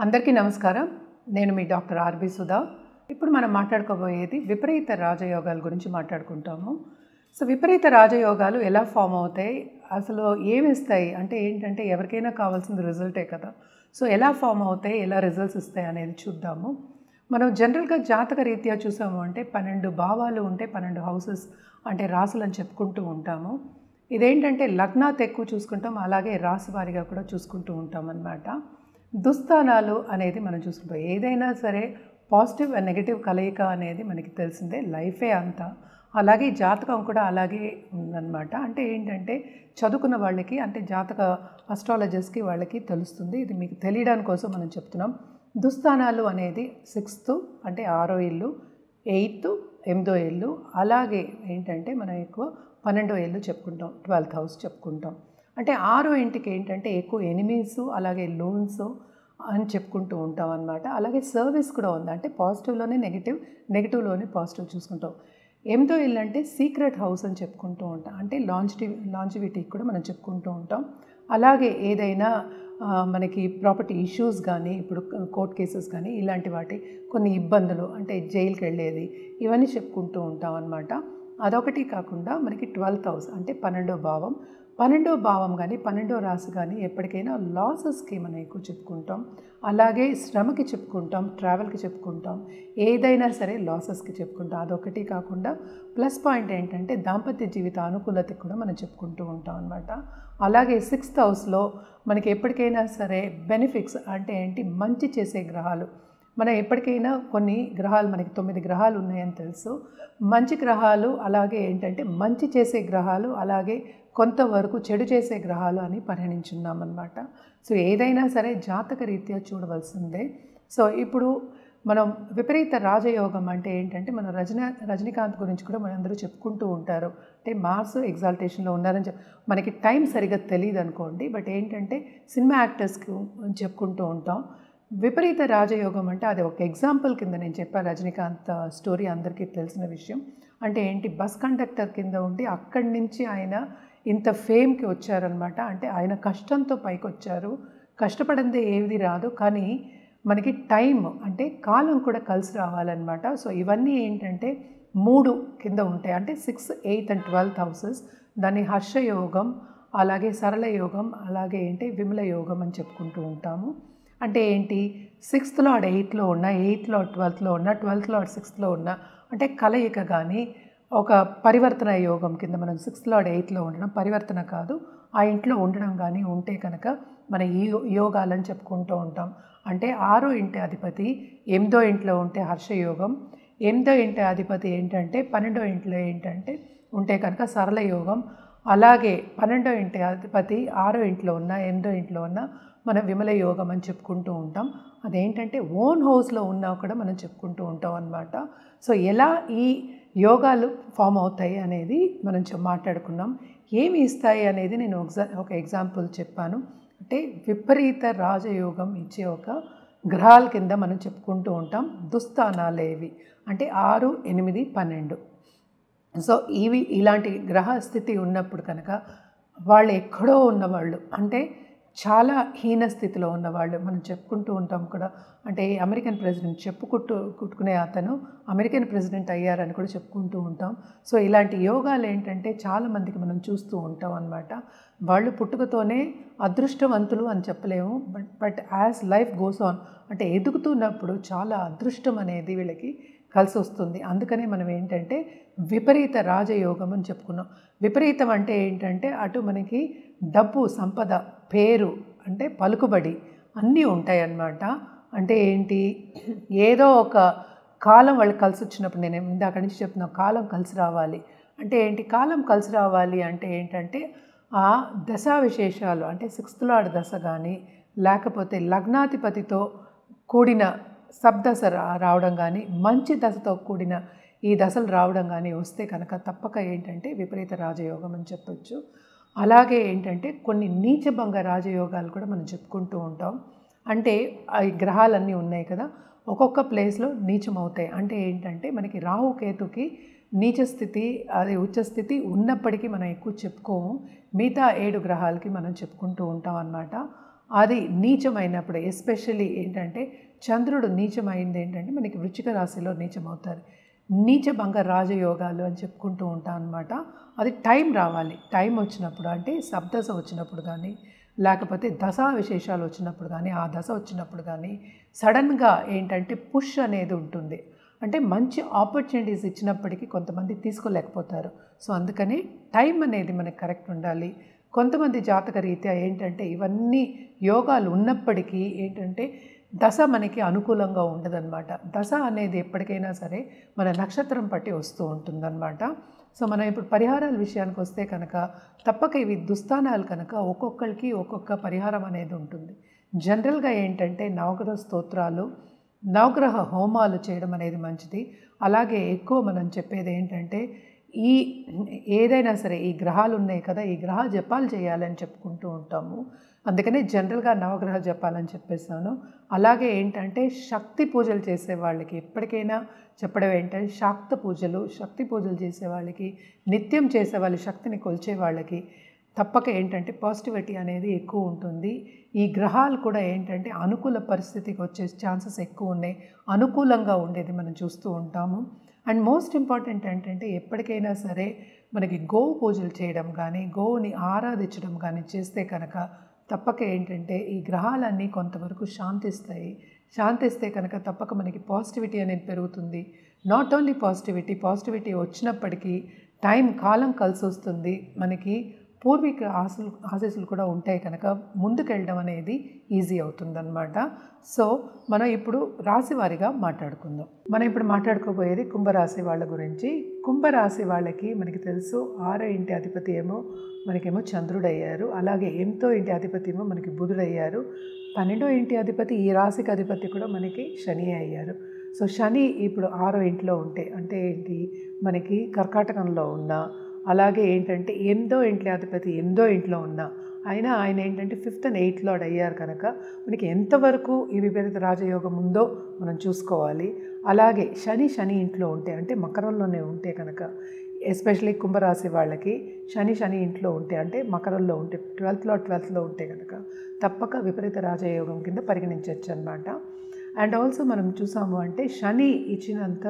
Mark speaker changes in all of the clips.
Speaker 1: అందరికీ నమస్కారం. నేను మీ డాక్టర్ ఆర్బి సుధా. ఇప్పుడు మనం మాట్లాడుకోబోయేది విపరీత రాజయోగాల గురించి మాట్లాడుకుంటాము. సో విపరీత రాజయోగాలు ఎలా ఫామ్ అవుతాయి, అసలు ఏమిస్తాయి అంటే ఏంటంటే ఎవరికైనా కావాల్సింది రిజల్టే కదా. సో ఎలా ఫామ్ అవుతాయి, ఎలా రిజల్ట్స్ ఇస్తాయి అనేది చూద్దాము. మనం జనరల్గా జాతక రీత్యా చూసాము అంటే 12 భావాలు ఉంటే 12 హౌసెస్ అంటే రాసులు అని చెప్పుకుంటూ ఉంటాము. ఇదేంటంటే లగ్నాత్ ఎక్కువ చూసుకుంటాం, అలాగే రాశి వారిగా కూడా చూసుకుంటూ ఉంటాం అన్నమాట. దుస్థానాలు అనేది మనం చూసుకుంటాం. ఏదైనా సరే పాజిటివ్ అండ్ నెగిటివ్ కలయిక అనేది మనకి తెలిసిందే, లైఫే అంతా. అలాగే జాతకం కూడా అలాగే ఉందన్నమాట. అంటే ఏంటంటే చదువుకున్న వాళ్ళకి అంటే జాతక అస్ట్రాలజర్స్కి వాళ్ళకి తెలుస్తుంది. ఇది మీకు తెలియడానికి కోసం మనం చెప్తున్నాం. దుస్థానాలు అనేది 6th అంటే 6వ ఇల్లు, 8th 8వ ఇల్లు, అలాగే ఏంటంటే మనం ఎక్కువ 12వ ఇల్లు చెప్పుకుంటాం, 12th హౌస్ చెప్పుకుంటాం. అంటే 6వ ఇంటికి ఏంటంటే ఎక్కువ ఎనిమీస్, అలాగే లోన్స్ అని చెప్పుకుంటూ ఉంటాం అన్నమాట. అలాగే సర్వీస్ కూడా ఉంది, అంటే పాజిటివ్లోనే నెగిటివ్, నెగిటివ్లోనే పాజిటివ్ చూసుకుంటాం. 8వ ఇల్లు అంటే సీక్రెట్ హౌస్ అని చెప్పుకుంటూ ఉంటాం, అంటే లాంజివిటీకి కూడా మనం చెప్పుకుంటూ ఉంటాం. అలాగే ఏదైనా మనకి ప్రాపర్టీ ఇష్యూస్ కానీ, ఇప్పుడు కోర్ట్ కేసెస్ కానీ ఇలాంటి వాటి కొన్ని ఇబ్బందులు అంటే జైలుకి వెళ్ళేది ఇవన్నీ చెప్పుకుంటూ ఉంటాం అన్నమాట. అదొకటి కాకుండా మనకి 12th హౌస్ అంటే 12వ భావం. 12వ భావం కానీ 12వ రాశి కానీ ఎప్పటికైనా లాసెస్కి మనం ఎక్కువ చెప్పుకుంటాం, అలాగే శ్రమకి చెప్పుకుంటాం, ట్రావెల్కి చెప్పుకుంటాం, ఏదైనా సరే లాసెస్కి చెప్పుకుంటాం. అదొకటి కాకుండా ప్లస్ పాయింట్ ఏంటంటే దాంపత్య జీవిత అనుకూలతకి కూడా మనం చెప్పుకుంటూ ఉంటాం అన్నమాట. అలాగే 6th హౌస్లో మనకి ఎప్పటికైనా సరే బెనిఫిట్స్ అంటే ఏంటి, మంచి చేసే గ్రహాలు. మనం ఎప్పటికైనా కొన్ని గ్రహాలు, మనకి 9 గ్రహాలు ఉన్నాయని తెలుసు. మంచి గ్రహాలు, అలాగే ఏంటంటే మంచి చేసే గ్రహాలు, అలాగే కొంతవరకు చెడు చేసే గ్రహాలు అని పరిగణించున్నామన్నమాట. సో ఏదైనా సరే జాతక రీత్యా చూడవలసిందే. సో ఇప్పుడు మనం విపరీత రాజయోగం అంటే ఏంటంటే మనం రజనీకాంత్ గురించి కూడా మనందరూ చెప్పుకుంటూ ఉంటారు. అంటే మార్స్ ఎగ్జాల్టేషన్లో ఉన్నారని మనకి టైం సరిగ్గా తెలియదు అనుకోండి, బట్ ఏంటంటే సినిమా యాక్టర్స్కి చెప్పుకుంటూ ఉంటాం. విపరీత రాజయోగం అంటే అది ఒక ఎగ్జాంపుల్ కింద నేను చెప్పాను. రజనీకాంత్ స్టోరీ అందరికీ తెలిసిన విషయం. అంటే ఏంటి, బస్ కండక్టర్ కింద ఉండి అక్కడి నుంచి ఆయన ఇంత ఫేమ్కి వచ్చారనమాట. అంటే ఆయన కష్టంతో పైకి వచ్చారు. కష్టపడిందే ఏది రాదు, కానీ మనకి టైం అంటే కాలం కూడా కలిసి రావాలన్నమాట. సో ఇవన్నీ ఏంటంటే 3 కింద ఉంటాయి, అంటే 6, 8 and 12th హౌసెస్. దాన్ని హర్షయోగం, అలాగే సరళ యోగం, అలాగే ఏంటి విమల యోగం అని చెప్పుకుంటూ ఉంటాము. అంటే ఏంటి, 6th లార్డ్ 8లో ఉన్న, 8th లార్డ్ 12లో ఉన్న, 12th లార్డ్ 6లో ఉన్న, అంటే కలయిక కానీ ఒక పరివర్తన యోగం కింద మనం 6th లార్డ్ 8లో ఉండడం, పరివర్తన కాదు, ఆ ఇంట్లో ఉండడం కానీ ఉంటే కనుక మన ఈ యోగాలని చెప్పుకుంటూ ఉంటాం. అంటే 6వ ఇంటి అధిపతి 8వ ఇంట్లో ఉంటే హర్షయోగం, 8వ ఇంటి అధిపతి ఏంటంటే 12వ ఇంట్లో ఏంటంటే ఉంటే కనుక సరళ యోగం, అలాగే 12వ ఇంటి అధిపతి 6వ ఇంట్లో ఉన్న, 8వ ఇంట్లో ఉన్న మనం విమల యోగం అని చెప్పుకుంటూ ఉంటాం. అదేంటంటే ఓన్ హౌస్లో ఉన్నా కూడా మనం చెప్పుకుంటూ ఉంటాం అన్నమాట. సో ఎలా ఈ యోగాలు ఫామ్ అవుతాయి అనేది మనం మాట్లాడుకున్నాం. ఏమి ఇస్తాయి అనేది నేను ఒక ఎగ్జాంపుల్ చెప్పాను. అంటే విపరీత రాజయోగం ఇచ్చే ఒక గ్రహాల కింద మనం చెప్పుకుంటూ ఉంటాం. దుస్థానాలేవి అంటే 6, 8, 12. సో ఇలాంటి గ్రహ స్థితి ఉన్నప్పుడు కనుక వాళ్ళు ఎక్కడో ఉన్నవాళ్ళు, అంటే చాలా హీన స్థితిలో ఉన్నవాళ్ళు మనం చెప్పుకుంటూ ఉంటాం కూడా. అంటే అమెరికన్ ప్రెసిడెంట్ కుట్టుకునే అతను అమెరికన్ ప్రెసిడెంట్ అయ్యారని కూడా చెప్పుకుంటూ ఉంటాం. సో ఇలాంటి యోగాలు ఏంటంటే చాలామందికి మనం చూస్తూ ఉంటాం అన్నమాట. వాళ్ళు పుట్టుకతోనే అదృష్టవంతులు అని చెప్పలేము, but as life goes on అంటే ఎదుగుతున్నప్పుడు చాలా అదృష్టం అనేది వీళ్ళకి కలిసి వస్తుంది. అందుకనే మనం ఏంటంటే విపరీత రాజయోగం అని చెప్పుకున్నాం. విపరీతం అంటే ఏంటంటే అటు మనకి డబ్బు, సంపద, పేరు, అంటే పలుకుబడి అన్నీ ఉంటాయి అన్నమాట. అంటే ఏంటి, ఏదో ఒక కాలం వాళ్ళకి కలిసి వచ్చినప్పుడు, నేను ఇందాక నుంచి చెప్తున్నా కాలం కలిసి రావాలి అంటే ఏంటి, కాలం కలిసి రావాలి అంటే ఏంటంటే ఆ దశా విశేషాలు, అంటే 6th లార్డ్ దశ కానీ, లేకపోతే లగ్నాధిపతితో కూడిన సబ్దశ రావడం కానీ, మంచి దశతో కూడిన ఈ దశలు రావడం కానీ వస్తే కనుక తప్పక ఏంటంటే విపరీత రాజయోగం అని చెప్పొచ్చు. అలాగే ఏంటంటే కొన్ని నీచభంగ రాజయోగాలు కూడా మనం చెప్పుకుంటూ ఉంటాం. అంటే ఈ గ్రహాలన్నీ ఉన్నాయి కదా, ఒక్కొక్క ప్లేస్లో నీచం అవుతాయి. అంటే ఏంటంటే మనకి రాహుకేతుకి నీచ స్థితి, అది ఉచ్చ స్థితి ఉన్నప్పటికీ మనం ఎక్కువ చెప్పుకోము. మిగతా 7 గ్రహాలకి మనం చెప్పుకుంటూ ఉంటాం అన్నమాట. అది నీచమైనప్పుడు ఎస్పెషల్లీ ఏంటంటే చంద్రుడు నీచమైంది ఏంటంటే మనకి వృశ్చిక రాశిలో నీచమవుతారు. నీచభంగ రాజయోగాలు అని చెప్పుకుంటూ ఉంటాం అనమాట. అది టైం రావాలి, టైం వచ్చినప్పుడు అంటే సప్దశ వచ్చినప్పుడు కానీ లేకపోతే దశా విశేషాలు వచ్చినప్పుడు కానీ ఆ దశ వచ్చినప్పుడు కానీ సడన్గా ఏంటంటే పుష్ అనేది ఉంటుంది. అంటే మంచి ఆపర్చునిటీస్ ఇచ్చినప్పటికీ కొంతమంది తీసుకోలేకపోతారు. సో అందుకని టైం అనేది మనకి కరెక్ట్ ఉండాలి. కొంతమంది జాతక రీత్యా ఏంటంటే ఇవన్నీ యోగాలు ఉన్నప్పటికీ ఏంటంటే దశ మనకి అనుకూలంగా ఉండదన్నమాట. దశ అనేది ఎప్పటికైనా సరే మన నక్షత్రం పట్టి వస్తూ ఉంటుందన్నమాట. సో మనం ఇప్పుడు పరిహారాల విషయానికి వస్తే కనుక తప్పక ఇవి దుస్థానాలు కనుక ఒక్కొక్కరికి ఒక్కొక్క పరిహారం అనేది ఉంటుంది. జనరల్గా ఏంటంటే నవగ్రహ స్తోత్రాలు, నవగ్రహ హోమాలు చేయడం అనేది మంచిది. అలాగే ఎక్కువ మనం చెప్పేది ఏంటంటే ఈ ఏదైనా సరే ఈ గ్రహాలు ఉన్నాయి కదా, ఈ గ్రహ జపాలు చేయాలని చెప్పుకుంటూ ఉంటాము. అందుకనే జనరల్గా నవగ్రహ జపాలని చెప్పేసాను. అలాగే ఏంటంటే శక్తి పూజలు చేసే వాళ్ళకి ఎప్పటికైనా చెప్పడం ఏంటంటే శక్తి పూజలు చేసే వాళ్ళకి, నిత్యం చేసే వాళ్ళ శక్తిని కొలిచే వాళ్ళకి తప్పక ఏంటంటే పాజిటివిటీ అనేది ఎక్కువ ఉంటుంది. ఈ గ్రహాలు కూడా ఏంటంటే అనుకూల పరిస్థితికి వచ్చే ఛాన్సెస్ ఎక్కువ ఉన్నాయి, అనుకూలంగా ఉండేది మనం చూస్తూ ఉంటాము. అండ్ మోస్ట్ ఇంపార్టెంట్ ఏంటంటే ఎప్పటికైనా సరే మనకి గోవు పూజలు చేయడం కానీ, గోవుని ఆరాధించడం కానీ చేస్తే కనుక తప్పక ఏంటంటే ఈ గ్రహాలన్నీ కొంతవరకు శాంతిస్తే కనుక తప్పక మనకి పాజిటివిటీ అనేది పెరుగుతుంది. నాట్ ఓన్లీ పాజిటివిటీ వచ్చినప్పటికీ కాలం కలిసి వస్తుంది. మనకి పూర్వీకుల ఆశీస్సులు కూడా ఉంటాయి కనుక ముందుకెళ్ళడం అనేది ఈజీ అవుతుందన్నమాట. సో మనం ఇప్పుడు రాశి వారిగా మాట్లాడుకుందాం. మనం ఇప్పుడు మాట్లాడుకోబోయేది కుంభరాశి వాళ్ళ గురించి. కుంభరాశి వాళ్ళకి మనకి తెలుసు 6వ ఇంటి అధిపతి ఏమో మనకేమో చంద్రుడు అయ్యారు, అలాగే 8వ ఇంటి అధిపతి ఏమో మనకి బుధుడు అయ్యారు, 12వ ఇంటి అధిపతి ఈ రాశికి అధిపతి కూడా మనకి శని అయ్యారు. సో శని ఇప్పుడు 6వ ఇంట్లో ఉంటే అంటే ఏంటి మనకి కర్కాటకంలో ఉన్న, అలాగే ఏంటంటే 8వ ఇంటి అధిపతి 8వ ఇంట్లో ఉన్న ఆయన ఏంటంటే 5th and 8th లార్డ్ అయ్యారు కనుక మనకి ఎంతవరకు ఈ విపరీత రాజయోగం ఉందో మనం చూసుకోవాలి. అలాగే శని ఇంట్లో ఉంటే అంటే మకరంలోనే ఉంటే కనుక ఎస్పెషలీ కుంభరాశి వాళ్ళకి శని ఇంట్లో ఉంటే అంటే మకరంలో ఉంటే 12th లో ఉంటే కనుక తప్పక విపరీత రాజయోగం కింద పరిగణించవచ్చు అన్నమాట. అండ్ ఆల్సో మనం చూసాము అంటే శని ఇచ్చినంత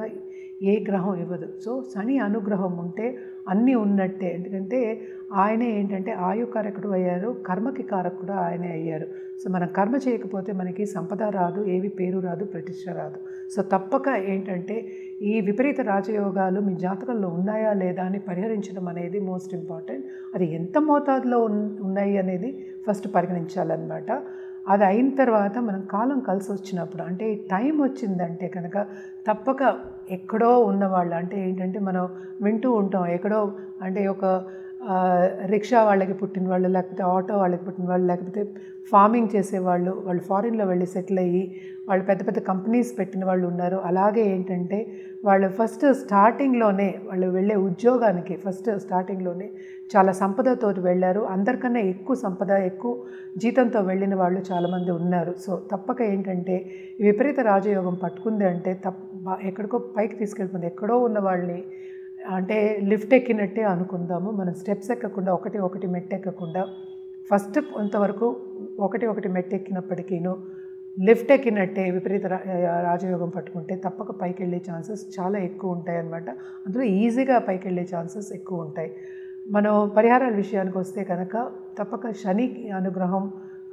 Speaker 1: ఏ గ్రహం ఇవ్వదు. సో శని అనుగ్రహం ఉంటే అన్నీ ఉన్నట్టే. ఎందుకంటే ఆయనే ఏంటంటే ఆయుకారకుడు అయ్యారు, కర్మకి కారకుడు ఆయనే అయ్యారు. సో మనం కర్మ చేయకపోతే మనకి సంపద రాదు, ఏవి పేరు రాదు, ప్రతిష్ట రాదు. సో తప్పక ఏంటంటే ఈ విపరీత రాజయోగాలు మీ జాతకంలో ఉన్నాయా లేదా అని పరిహరించడం అనేది మోస్ట్ ఇంపార్టెంట్. అది ఎంత మోతాదులో ఉన్నాయి అనేది ఫస్ట్ పరిగణించాలన్నమాట. అది అయిన తర్వాత మనం కాలం కలిసి వచ్చినప్పుడు అంటే టైం వచ్చిందంటే కనుక తప్పక ఎక్కడో ఉన్నవాళ్ళు అంటే ఏంటంటే మనం వింటూ ఉంటాం ఎక్కడో అంటే ఒక రిక్షా వాళ్ళకి పుట్టిన వాళ్ళు, లేకపోతే ఆటో వాళ్ళకి పుట్టిన వాళ్ళు, లేకపోతే ఫార్మింగ్ చేసేవాళ్ళు, వాళ్ళు ఫారిన్లో వెళ్ళి సెటిల్ అయ్యి వాళ్ళు పెద్ద పెద్ద కంపెనీస్ పెట్టిన వాళ్ళు ఉన్నారు. అలాగే ఏంటంటే వాళ్ళు స్టార్టింగ్లోనే వాళ్ళు వెళ్ళే ఉద్యోగానికి స్టార్టింగ్లోనే చాలా సంపదతో వెళ్ళారు. అందరికన్నా ఎక్కువ సంపద, ఎక్కువ జీతంతో వెళ్ళిన వాళ్ళు చాలామంది ఉన్నారు. సో తప్పక ఏంటంటే విపరీత రాజయోగం పట్టుకుంది అంటే ఎక్కడికో పైకి తీసుకెళ్ళిపోయింది. ఎక్కడో ఉన్న వాళ్ళని అంటే లిఫ్ట్ ఎక్కినట్టే అనుకుందాము. మనం స్టెప్స్ ఎక్కకుండా ఒకటి మెట్టు ఎక్కకుండా ఫస్ట్ కొంతవరకు ఒకటి మెట్టు ఎక్కినప్పటికీను లిఫ్ట్ ఎక్కినట్టే విపరీత రాజయోగం పట్టుకుంటే తప్పక పైకి వెళ్ళే ఛాన్సెస్ చాలా ఎక్కువ ఉంటాయి అన్నమాట. అందులో ఈజీగా పైకి వెళ్ళే ఛాన్సెస్ ఎక్కువ ఉంటాయి. మనం పరిహారాల విషయానికి వస్తే కనుక తప్పక శని అనుగ్రహం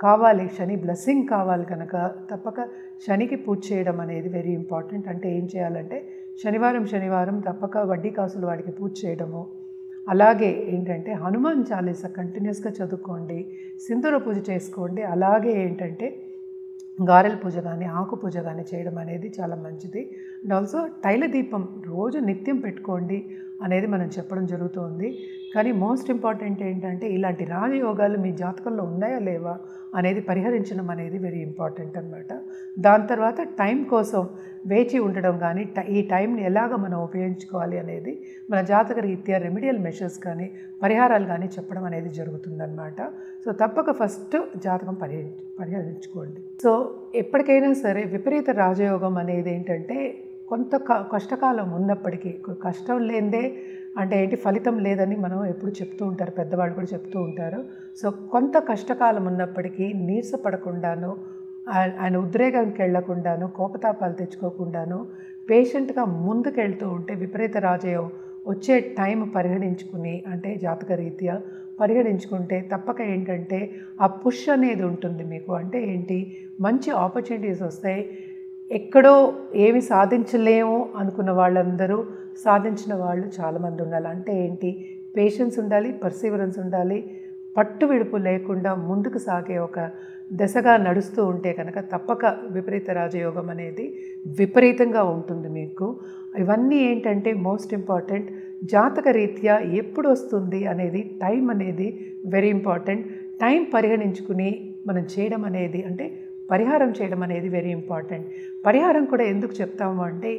Speaker 1: కావాలి, శని బ్లెస్సింగ్ కావాలి కనుక తప్పక శనికి పూజ చేయడం అనేది వెరీ ఇంపార్టెంట్. అంటే ఏం చేయాలంటే శనివారం తప్పక వడ్డీ కాసులు వాడికి పూజ చేయడము, అలాగే ఏంటంటే హనుమాన్ చాలీసా కంటిన్యూస్గా చదువుకోండి, సింధూర పూజ చేసుకోండి, అలాగే ఏంటంటే గారెల పూజ కానీ ఆకు పూజ కానీ చేయడం అనేది చాలా మంచిది. అండ్ ఆల్సో తైల దీపం రోజు నిత్యం పెట్టుకోండి అనేది మనం చెప్పడం జరుగుతుంది. కానీ మోస్ట్ ఇంపార్టెంట్ ఏంటంటే ఇలాంటి రాజయోగాలు మీ జాతకంలో ఉన్నాయా లేవా అనేది పరిహరించడం అనేది వెరీ ఇంపార్టెంట్ అన్నమాట. దాని తర్వాత టైం కోసం వేచి ఉండడం కానీ ఈ టైంని ఎలాగ మనం ఉపయోగించుకోవాలి అనేది మన జాతక రీత్యా రెమెడియల్ మెషర్స్ కానీ పరిహారాలు కానీ చెప్పడం అనేది జరుగుతుందన్నమాట. సో తప్పక ఫస్ట్ జాతకం పరిహరించుకోండి. సో ఎప్పటికైనా సరే విపరీత రాజయోగం అనేది ఏంటంటే కొంత కష్టకాలం ఉన్నప్పటికీ కష్టం లేనిదే అంటే ఏంటి, ఫలితం లేదని మనం ఎప్పుడు చెప్తూ ఉంటారు, పెద్దవాళ్ళు కూడా చెప్తూ ఉంటారు. సో కొంత కష్టకాలం ఉన్నప్పటికీ నీరసపడకుండాను, ఆయన ఉద్రేకానికి వెళ్లకుండాను, కోపతాపాలు తెచ్చుకోకుండాను పేషెంట్గా ముందుకెళ్తూ ఉంటే విపరీత రాజయోగం వచ్చే టైం పరిగణించుకుని, అంటే జాతక రీత్యా పరిగణించుకుంటే తప్పక ఏంటంటే ఆ పుష్ అనేది ఉంటుంది మీకు. అంటే ఏంటి, మంచి ఆపర్చునిటీస్ వస్తాయి. ఎక్కడో ఏమి సాధించలేము అనుకున్న వాళ్ళందరూ సాధించిన వాళ్ళు చాలామంది ఉండాలి. అంటే ఏంటి, పేషెన్స్ ఉండాలి, పర్సీవరెన్స్ ఉండాలి, పట్టు విడుపు లేకుండా ముందుకు సాగే ఒక దశగా నడుస్తూ ఉంటే కనుక తప్పక విపరీత రాజయోగం అనేది విపరీతంగా ఉంటుంది మీకు. ఇవన్నీ ఏంటంటే మోస్ట్ ఇంపార్టెంట్. జాతక రీత్యా ఎప్పుడు వస్తుంది అనేది టైం అనేది వెరీ ఇంపార్టెంట్. టైం పరిగణించుకుని మనం చేయడం అనేది, అంటే పరిహారం చేయడం అనేది వెరీ ఇంపార్టెంట్. పరిహారం కూడా ఎందుకు చెప్తాము అంటే,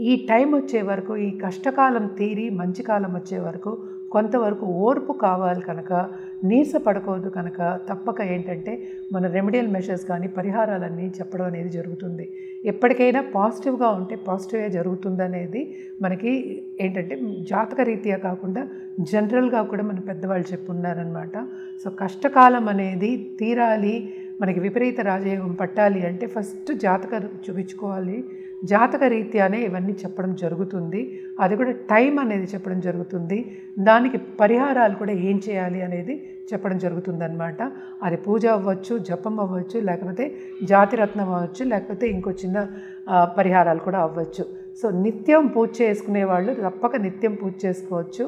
Speaker 1: ఈ టైం వచ్చే వరకు, ఈ కష్టకాలం తీరి మంచి కాలం వచ్చే వరకు కొంతవరకు ఓర్పు కావాలి కనుక, నీరసపడకూడదు కనుక తప్పక ఏంటంటే మన రెమెడియల్ మెషర్స్ కానీ పరిహారాలన్నీ చెప్పడం అనేది జరుగుతుంది. ఎప్పటికైనా పాజిటివ్గా ఉంటే పాజిటివ్గా జరుగుతుందనేది మనకి ఏంటంటే జాతక రీత్యా కాకుండా జనరల్గా కూడా మన పెద్దవాళ్ళు చెప్పున్నారనమాట. సో కష్టకాలం అనేది తీరాలి, మనకి విపరీత రాజయోగం పట్టాలి అంటే ఫస్ట్ జాతక చూపించుకోవాలి. జాతక రీత్యానే ఇవన్నీ చెప్పడం జరుగుతుంది. అది కూడా టైం అనేది చెప్పడం జరుగుతుంది. దానికి పరిహారాలు కూడా ఏం చేయాలి అనేది చెప్పడం జరుగుతుందన్నమాట. అది పూజ అవ్వచ్చు, జపం అవ్వచ్చు, లేకపోతే జాతిరత్నం అవ్వచ్చు, లేకపోతే ఇంకో చిన్న పరిహారాలు కూడా అవ్వచ్చు. సో నిత్యం పూజ చేసుకునే వాళ్ళు తప్పక నిత్యం పూజ చేసుకోవచ్చు.